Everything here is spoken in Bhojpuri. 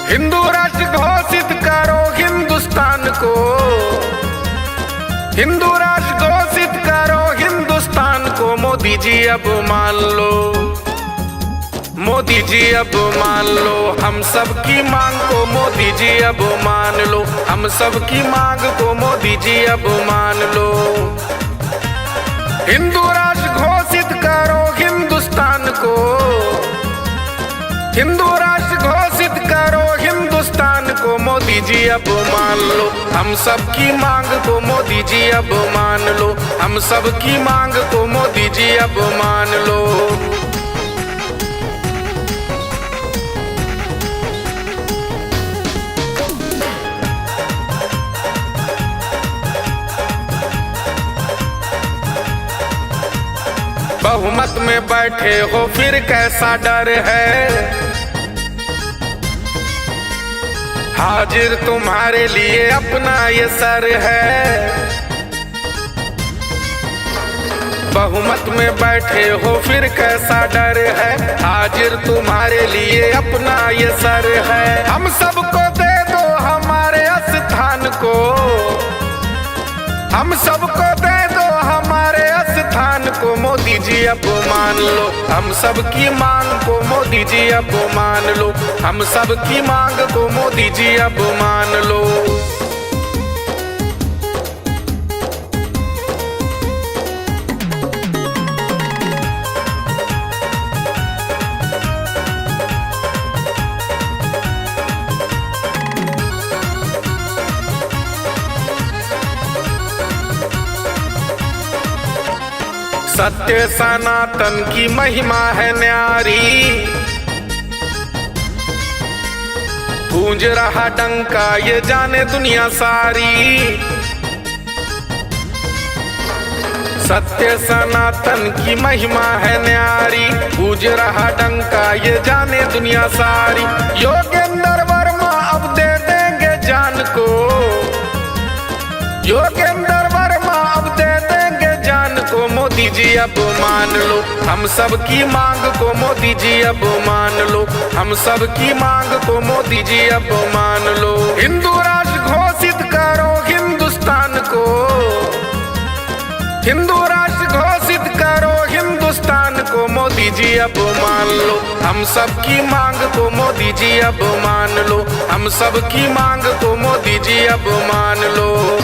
हिंदू राष्ट्र घोषित करो हिंदुस्तान को, हिंदू राष्ट्र घोषित करो हिंदुस्तान को। मोदी जी अब मान लो, मोदी जी अब मान लो हम सब की मांग को। मोदी जी अब मान लो हम सब की मांग को। मोदी जी अब मान लो। हिंदू राष्ट्र घोषित करो हिंदुस्तान को, हिंदू राष्ट्र घोषित करो हिंदुस्तान को। मोदी जी अब मान लो हम सब की मांग को। मोदी जी अब मान लो हम सब की मांग को। मोदी जी अब मान लो। बहुमत में बैठे हो फिर कैसा डर है, हाजिर तुम्हारे लिए अपना ये सर है। बहुमत में बैठे हो फिर कैसा डर है, हाजिर तुम्हारे लिए अपना ये सर है। हम सबको दे दो हमारे स्थान को, हम सबको दे दो हमारे स्थान को। मोदी जी अब मान लो हम सब की मांग को। मोदी जी अब मान लो हम सब की मांग को। मोदी जी अब मान लो। सत्य सनातन की महिमा है न्यारी, गूंज रहा डंका ये जाने दुनिया सारी। सत्य सनातन की महिमा है न्यारी, गूंज रहा डंका ये जाने दुनिया सारी। योगेंद्र वर्मा अब दे देंगे जान को, योगेंद्र वर्मा अब दे देंगे जान को। मोदी जी अब मान लो हम सब की मांग को। मोदी जी अब मान लो हम सब की मांग को। मोदी जी अब मान लो। हिंदू राष्ट्र घोषित करो हिंदुस्तान को, हिंदू राष्ट्र घोषित करो हिंदुस्तान को। मोदी जी अब मान लो हम सब की मांग को। मोदी जी अब मान लो हम सब की मांग को। मोदी जी अब मान लो।